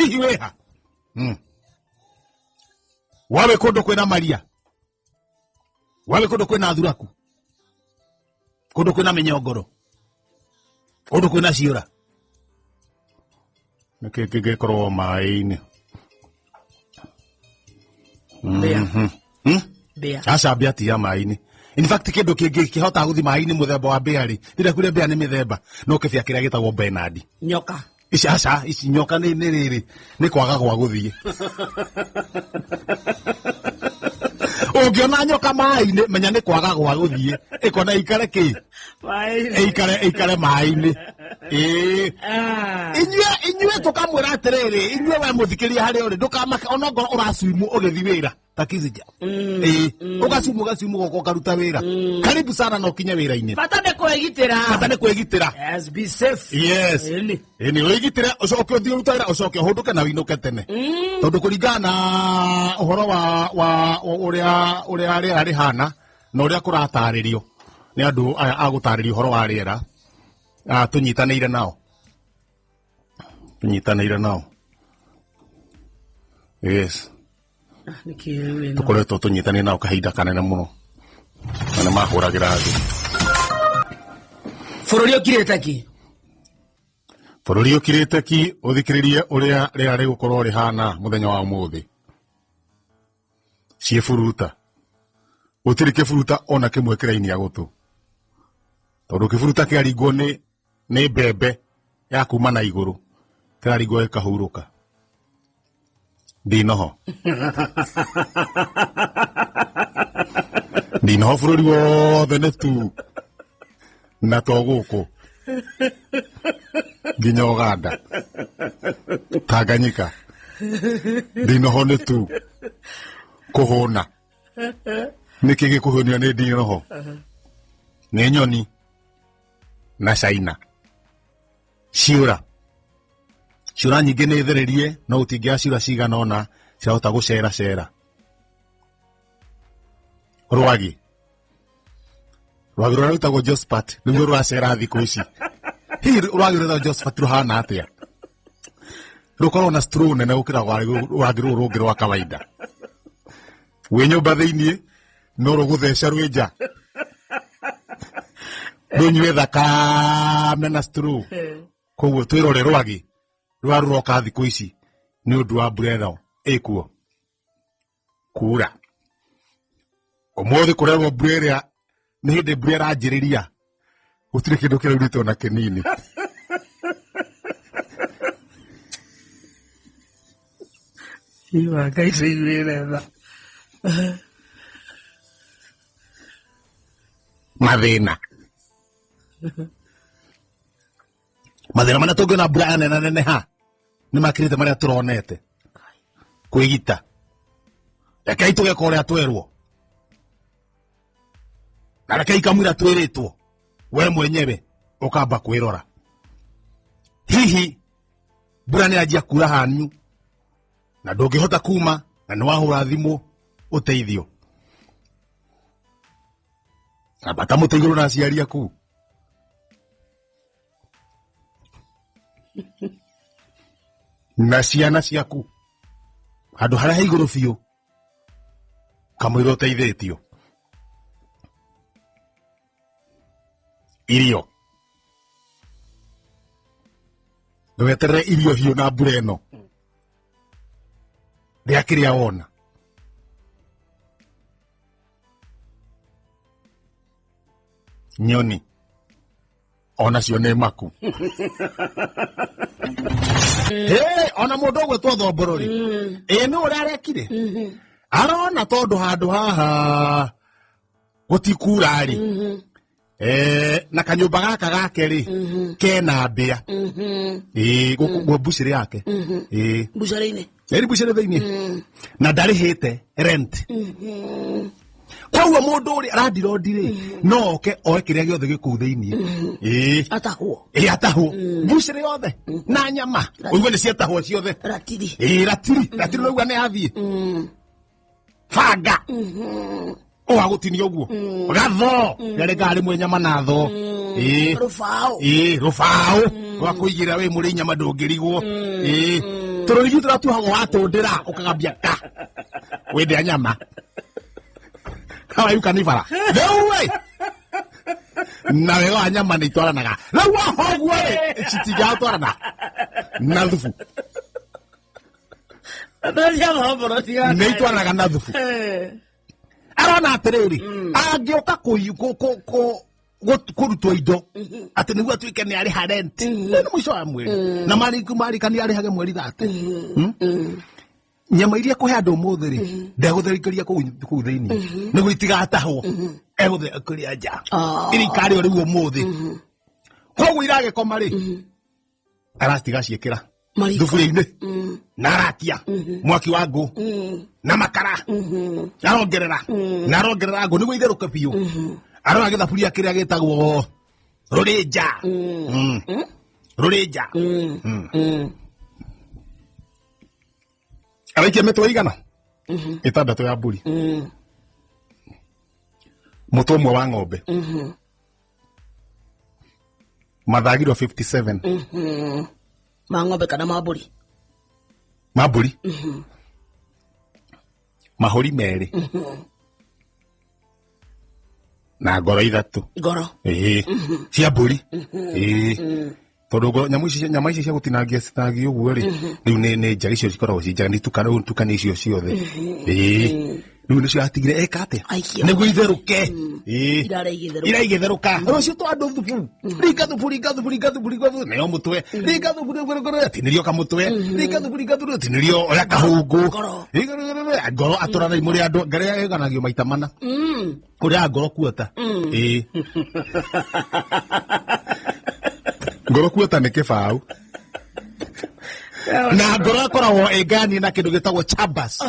hihi weha wawe kondo kwena Maria, wawe kondo kwena Thuraku, kondo kwena Menyongoro, kondo kwena Ciora neke korwo maini asa biati ya maini. In fact kendo kihota guthi maini muthemba wa beari ndira kure bea ni mithemba no kifia kiria gitagwo Bernard nyoka ici nyoka ni riri ni kwaga gwa guthie ungiona nyoka maini menya ni kwaga gwa guthie ikona ikare ki ikare maini inyue tukamwira atiriri inyue we muthikiria hari uri ndukamaka onongoro urasuimu ugithi wira takizija ugasumu goko karuta wira karibu sana no kinya wira-ini fatane kwegitira yes be safe yes eni wigitira ucoke uthie rutara ucoke hunduke na winuke tene tondu kuringana uhoro wa uria ari hana na uria kurataririo ni andu aya agutaririo uhoro wa riera tunyitanire nao yes tukoretwo tunyitane nao kahinda kanene muno na mahuragira thi bururi ukirite ki uthikiririe uria riari gukorwo rihana muthenya wa umuthi ciefuruta utiri kifuruta ona kimwe kiraini ya gutu tondu kifuruta kiaringwo ni mbembe ya kuma na iguru kiraringwo ikahuruka ndinoho bururi wothe nĩ tu na to gũkũ nginya Uganda Tanganyika ndinoho nĩ tu kũhũna nĩkĩ gĩkũhũnia nĩ ndinoho nĩ nyoni na China Ciora nyingĩ nĩ thererie no ũtingĩa ciura cigana ona cirahota gũcera rwagi rũrĩa rũtagwo Josephat nĩguo rũracera thikũ ici hihi rwagi rũrĩa Josephat rũhana atĩa rũkorwo na straw nene gũkĩra rwagi rũrũ rũngĩ rwa kawaida wĩ nyũmba thĩiniĩ no rũgũtheca rwĩ nja rũnyue thakame na straw koguo twĩrore rwagi rwa ruroka thikũ ici nĩ ũndũ wa mbura ĩno ĩkuo kura ũmũthĩ kũrerwo mbura ĩrĩa nĩ hĩndĩ mbura ĩranjĩrĩria gũtirĩ kĩndũ kĩraurĩte ona kĩnini mathĩna marĩa tũngĩona mbura neneha nĩ makĩrĩte marĩa tũronete kwĩgita rekei tũgeka ũrĩa twerwo na rekei kamwĩra twĩrĩtwo we mwenyewe ũkamba kwĩrora hihi mbura nĩ yanjia kura hanyu na ndũngĩhota kuma na nĩ wahũra thimũ ũteithio na bata mũteithio na aciari aku na ciana ciaku handũ harĩa igũrũ biũ kamwĩra ũteithĩtio irio ndũgeterere irio hiũ na mbura ĩno rĩa kĩrĩa wona nyoni onacio nĩ maku ona mũndũ ũgwĩtwo Thomborori nĩ ũrĩa arekire arona tondũ handũ haha gũtikura-rĩ na kanyũmba gaka gake-rĩ kena mbĩa gũkũ mbucĩrĩ yake mbucĩrĩ-inĩ thĩinĩ na ndarĩhĩte rent koguo mũndũ ũrĩa arandirodi-rĩ no oke oe kĩrĩa gĩothe gĩkũu thĩinĩ atahwo mbucĩrĩ yothe na nyama ũigua nĩ ciatahwo ciothe ratiri ũigua nĩ yathiĩ banga ũgagũtinia ũguo gatho rĩrĩa rĩmwe nyama na tho rũbaũ rwa kũigĩra wĩ mũrĩ nyama ndũngĩrigwo Toro gitu tu hang wato dera ukagambia ka. Wende nyama. Kawa yuka ni fara. Dewe. Na wewe nyama ni twara naga. La wa hogwe. Chitiga twara na. Na dufu. Ndoja maboro tia. Ni twara naga na dufu. Arona atiriri. Agioka kurutwo indo ati niguo atuike ni ari harent ni mwisho wa mweri na mari kani ari hage mweri 30 nyama iria kuhe andu muthiri ndegutherikeria kuu thiini niguo itigatahwo egutherikeria nja irikari ori umuthi koguo irage koma ri arastiga ciekira thuburia-ini na arakia mwaki wa ngũ na makara arongerera ngũ niguo itherũke biũ arona githaburia kiria gitagwo rũrĩnja rũrĩnja araikia mĩtwe igana 6 ya mbũri mũtwe ũmwe wa ng'ombe mathagirwo 57 ma ng'ombe kana ma mbũri mahũri merĩ na ngoro 3 ngoro cia mbũri tondu nyama ici cia gutinangia citangi uguo ri riu ni njagi icio cikoragwo ci njega nitukani icio ciothe riu nicio atigire eka atia niguo itheruke iraigĩtheruka rucio twandu thubu ringa thubu nayo mutwe ringa thubu atinirio kamutwe ringa thubu atinirio oya kahungu ngoro aturana muri andu ngari eganagio maita mana uria ngoro kuota ngoro kuota ni kibau na ngoro akoragwo egani na kindu gitagwo chambers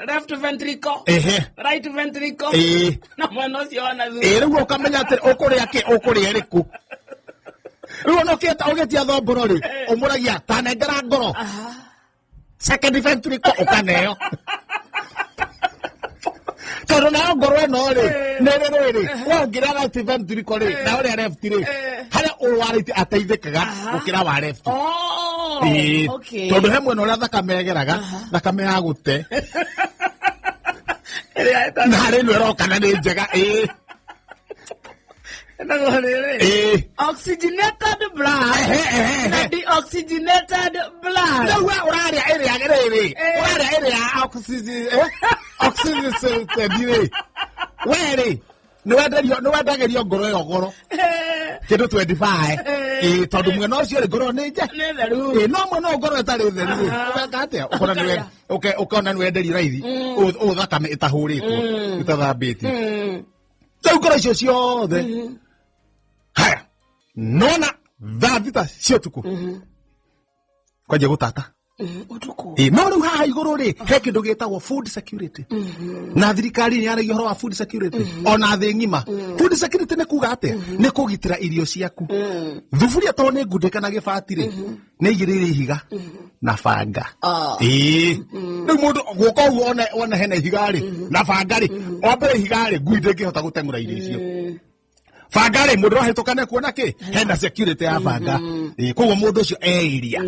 left ventricle right ventricle na mwana cio wana riu ukamenya ati ukuria iriku riu no kieta ugetia thomboro ri umuragia tanengera ngoro second ventricle ukaneo tondu nayo ngoro eno ri niriri wongira right ventricle ri na uria left ri haria uwarite ateithikaga gukira wa left okay tondu he mwena uria thakame egeraga thakame ya gute na hari no rokana ni njega oxygenated blood deoxygenated blood no uraria area oxygenated dire weri no wendagerio ngoro yo goro kindu 25 tondu mwena ucio ri ngoro ni nje no mwena ngoro etari theru weka atia ukona ni wenderio raithi uthakame itahuritwo itathambitio tau ngoro icio ciothe haya nona thambita cio tuku kwaje gutata utuku no riu haha iguru ri he kindu gitagwo food security na thirikari ni yaragia horo wa food security ona thi ngima food security ni kuga ate ni kugitira irio ciaku thuburia to ni ngundika na gibati ri ni igirire ihiga na banga riu mundu guka uguo ona hena ihiga ri na banga ri ombe ihiga ri ngui ndingihota gutengura irio icio banga ri mundu rohetukane kuona ki hena security ya banga koguo mundu ucio eiria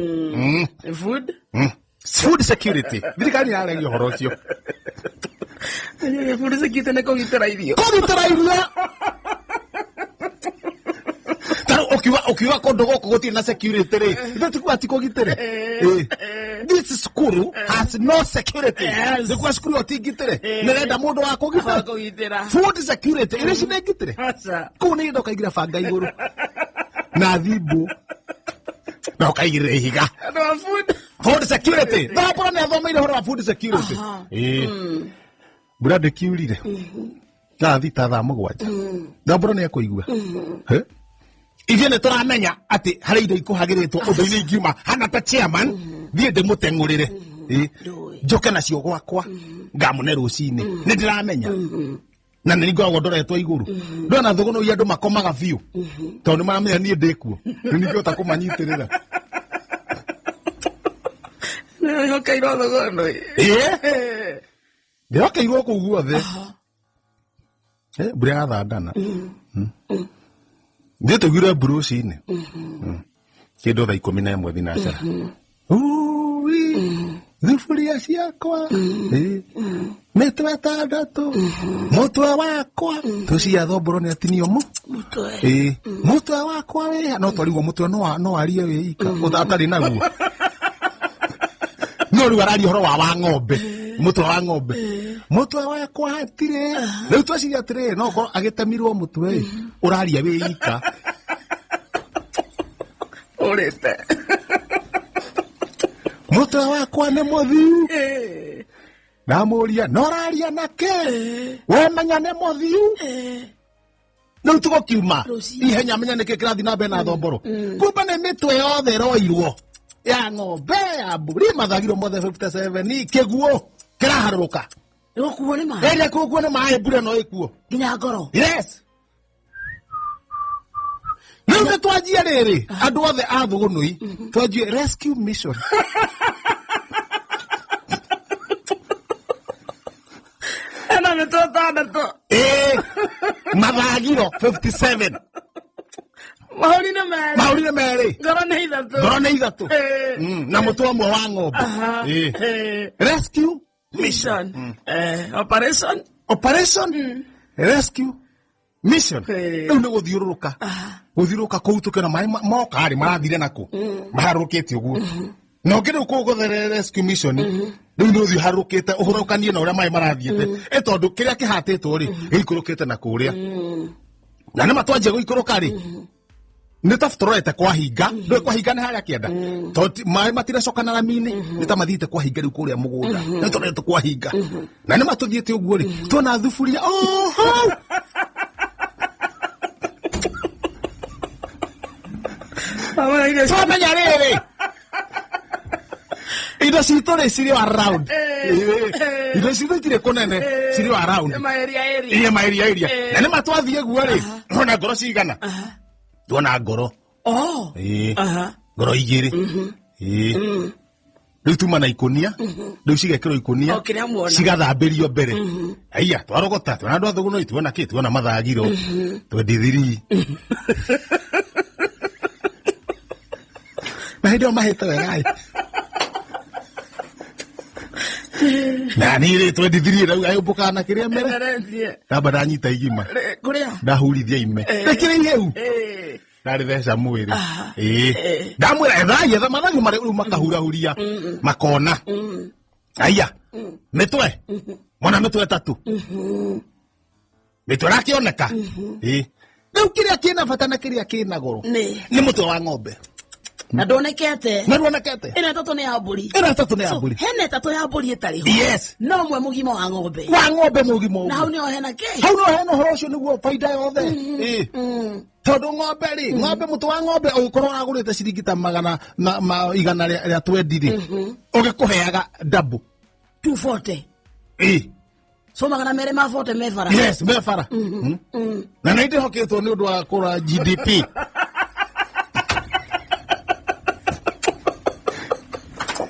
food security thirikari yaragia horo ucio food security ni kugitira irio ukiwa kondo goko gutiri na security ri ndatuku atikugitire this school has no security ndikuwa school otigitire nirenda mundu wa kugitira food security iri cinegitire kuu ni ndoka igira banga iguru na thibu na ukaigirira ihiga food security ndapora ni athomeire horo wa food security burada kiurire thita thaa 7 ndapora ni akuigua ithuĩ nĩ tũramenya atĩ harĩ indo ikuhagĩrĩtwo ũndũ-inĩ ingiuma hana ta chairman thiĩ ndĩmũteng'ũrĩre njoke nacio gwakwa ngamũne rũcinĩ nĩ ndĩramenya na nĩ ngoragwo ndoretwo igũrũ ndona thũgũno iria andũ makomaga biũ tondũ nĩ maramenya niĩ ndĩkuo nĩ ningĩhota kũmanyitĩrĩra nĩhokeirwo thũgũno ndĩhokeirwo kũu guothe mbura yathandana thiĩ tũgire mbura rũcinĩ Kindu thaa 11 thinacara. Thufuria ciakwa. Mitwe tandatu. Mutwe wakwa. Tucia thomboro ni atinio mu. Mutwe. Mutwe wakwa we. No twarigwo mutwe no arie we ika. Atari naguo. No riu arari horo wa ng'ombe. Mutwe wa ng'ombe. Mutwe wakwa hatire. Riu tweciria atire no korwo agitemirwo mutwe. Uraria we ika. Urite. Mutwe wakwa ni muthiu. Ndamuria noraria nake. We menya ni muthiu. Riu tugukiuma ihenya menya niki kirathi na mbere na thomboro. Kumbe ni mitwe yothe roirwo ya ng'ombe ya mburi mathagiro mothe 57 kiguo kiraharuruka. Ukuo ni mai. Ere kuguo ni mai mbura no ikuo. Nginya ngoro. Yes. Riu twanjie riri andu othe a thugunui twanjie rescue mission. Ena ni tandatu. Mathagiro 57. Mauri ni meri. Ngoro ni ithatu. Na mutwe umwe wa ng'ombe. Rescue mission. Operation rescue mission. Riu ni guthiururuka. Guthiururuka kuu tukena mai moka ari marathire nako. Maharukite uguo. No ngiru kugothere rescue mission. Riu ni uthi harukite uhurukanie na uria mai marathiete. Tondu kiria kihatitwo ri gikurukite na kuria. Na nima twanjie guikuruka ri. Ni tafutorete kwa hinga. Ndwe kwa hinga ni haria kienda. Tondu mai matiracokana na mini. Ni ta mathite kwa hinga riu kuria mugunda. Ni torete kwa hinga. Na nima tuthiete uguo ri. Tuona thufuria. Oh! Twamenya riri indo citu ri ciri around. Indo citu itire kunene ciri around. Iye maeria. Na nima twathie guo ri. Ona ngoro cigana. Tuona ngoro. Ngoro igiri. Riu tuma na ikunia. Riu cigekirwo ikunia. Cigathambirio mbere. Aiya twarogota. Tuona andu athugu no ituona ki. Tuona mathagiro. 23. Mahindo mahete wegai. Na nire 23 rau ayumbuka na kiria mere. Tamba ndanyita igima. Kuria. Ndahurithia ime. Rekire iheu. Ndari theca mwiri. Ndamwira etha mathagu mari ru makahurahuria. Makona. Aiya. Mitwe. Mwana mitwe tatu. Mitwe rakioneka. Riu kiria kina bata na kiria kina goro. Ni mutwe wa ng'ombe. Na ndonekete. Ina tatu ni ya mburi. Hene tatu ya mburi itariho. Yes. No mwe mugima wa ng'ombe. Wa ng'ombe mugima. Na hau ni o hena ke. Hau no hena horo ucio niguo faida yothe. Tondu ng'ombe ri, ng'ombe mutu wa ng'ombe ugikorwo agurite ciringi ta magana igana ria 20 ri. Ugikuheaga double 240. So magana mere ma 40 mefara. Yes, mefara. Na naide hoketwo ni undu wa kura GDP.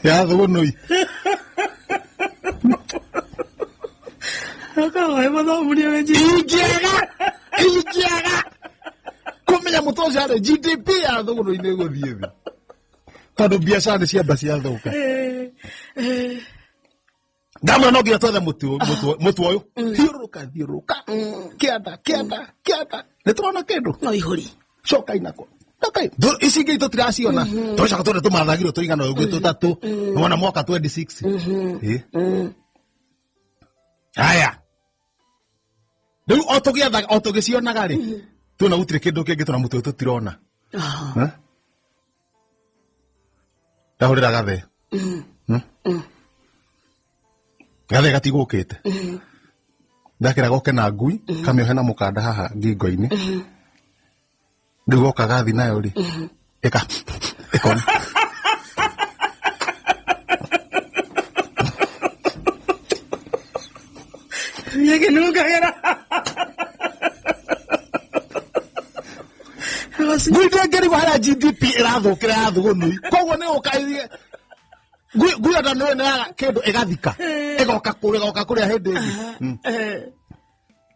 Ya thugunui. Akawa mathamuria weji. Ingiaga. Kumenya mutozi ari GDP ya thugunui ni guthie thi. Tondu biacara ni ciamba ciathuka. Ndamwe no ngia twethe mutu uyu. Thiuruka. Kianda. Niturona kindu. No ihuri. Coka inako. Okay. Isi ngito tiraciona. Toca twende tumathagiro tuigana ugu tutatu. Nona mwaka 26. Haya. Riu otugicionaga ri. Tuna gutire kindu kingi tuna mutu tutirona. Ndahurira gathe. Gathe gatigukite. Ndakira goke na ngui kamiohe na mukanda haha ngingo-ini. Riu oka gathi nayo ri. Ikona. Yeke nuka era. Ngui ngeri wala GDP irathukira thugunui. Koguo ni ukairie. Ngui ata no na kindu igathika. Igoka kuria hindi ngi.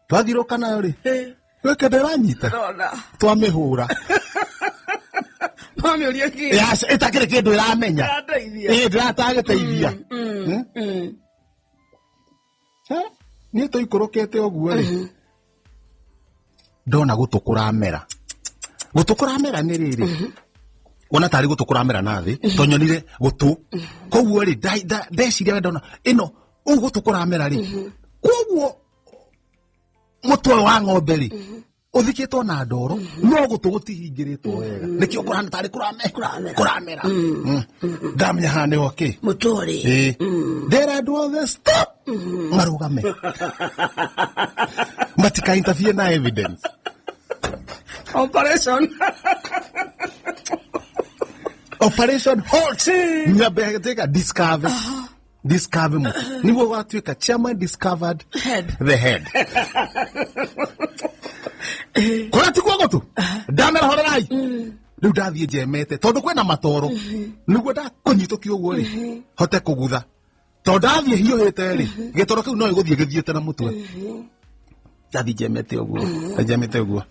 Twathiruka nayo ri. Weke nderanyita. Twamihura. Mami ulieki. Yes, itakire kindu iramenya. Ndirateithia. Ni tuikurukete oguo ri. Ndona gutukuramera. Gutukuramera ni riri. Wona tari gutukuramera nathi, tonyonire gutu. Koguo ri ndeciria we ndona ino ugutukuramera ri. Koguo mutwe wa ng'ombe ri. Uthikitwo na ndoro no gutu gutihingiritwo wega nikio kurana tari kuramera ndamenya hane oke mutore there do the stop marugame matika interview na evidence operation halt nyabega discover mu niwo watwika chairman discovered the head Kora tikwa gotu ndamera horai riu ndathie jemete tondu kwena matoro niguo ndakunyitũkia ũguo ri hote kugutha tondu ndathie hiũhĩte ri gĩtoro kĩu no gĩgũthiĩ gĩthiĩte na mũtwe ndathie jemete ũguo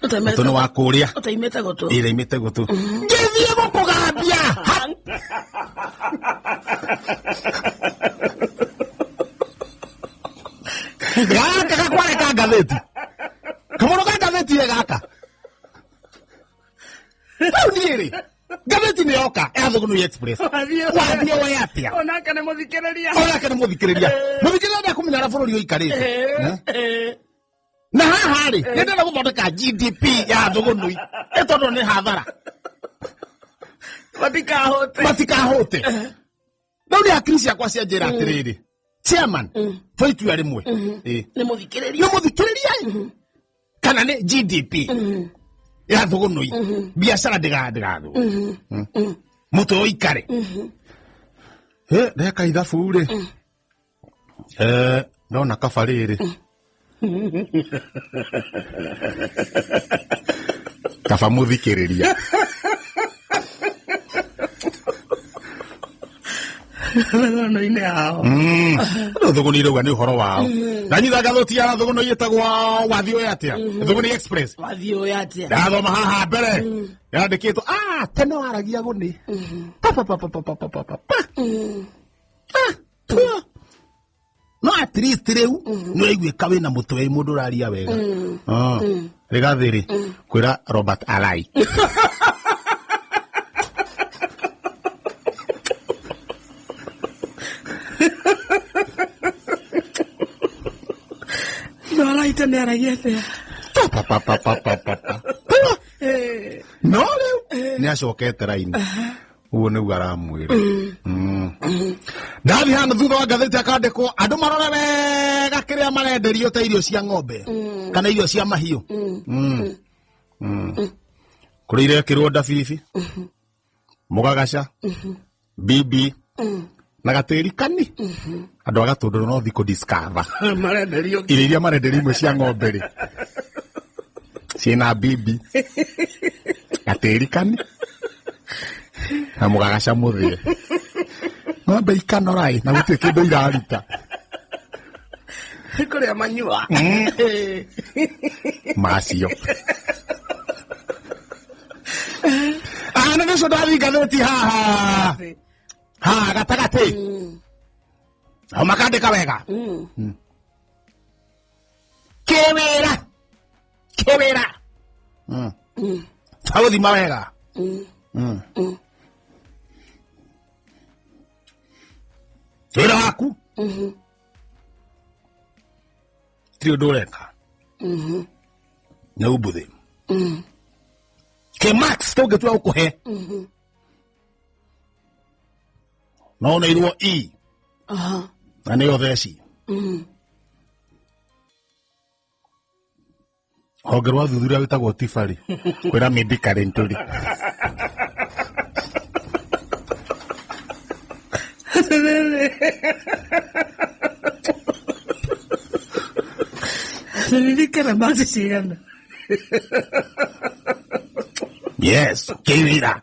mũtũ nĩ wa kũrĩa utaimĩte gũtũ ĩraimĩte gũtũ ngĩthiĩ gũkũgambia gaka gakwareka ngathĩti kamono gathĩti gaka Nieri. Gazeti ni oka Thũgũnũ Express. Wathie we atia. Onake nĩ mũthikĩrĩria. Mũthikĩrĩria kumenya bũrũri ũikarĩte. Na haha rĩ, nĩndĩrenda gũthondeka GDP ya Thũgũnũ. Ĩtondũ nĩ hathara. Matikahũte. Rĩu nĩ hakiri ciakwa cianjĩra atĩrĩrĩ. Chairman, tũitua rĩmwe. Nĩ mũthikĩrĩria. Kana nĩ GDP. Ya Thũgũnũ biashara ndigathũ muto ikare ndeka ithabu ri ndona kabarĩrĩ kaba mũthikĩrĩria Thũgũnũ-inĩ yao Thũgũnũ irauga nĩ ũhoro wao na nyitha gathũti ya Thũgũnũ yĩtagwo wathie we atia Thũgũnũ Express wathie we atia ndathoma haha mbere yandĩkĩtwo tene waragia gũnĩ no at least rĩu nĩ ũraiguĩka wĩna mũtwe mũndũ ũraria wega Rigathi rĩ kwĩra Robert Alai no laita nĩ aragia atia no rĩu nĩ acokete raini ũguo nĩguo aramwĩra ndathi hana thutha wa ngathĩti akandĩkwo andũ marore wega kĩrĩa marenderio ta irio cia ng'ombe kana irio cia mahiũ kũrĩ irekĩrwo ndabibi mũgagaca bibi na gatĩri kani andũ a Gatũndũ no thikũ discover marenderio irio iria marenderio imwe cia ng'ombe rĩ ciĩna bibi gatĩri kani na mũgagaca mũthĩe ng'ombe ikanorai na gũtirĩ kĩndũ iraruta kũrĩa manyua macio na nĩcio ndathi ngathĩti haha gatagatĩ ao makandĩka wega kĩwĩra tagũthima wega wĩra waku tirĩ ũndũ ũreka nĩ umbuthĩ kĩmax tũngĩtua gũkũhe no ũneirwo na nĩyo theci honge rwa thuthuria wĩtagwo tibarĩ kwĩra medical Nilikana basi sigana. Yes, qué vida.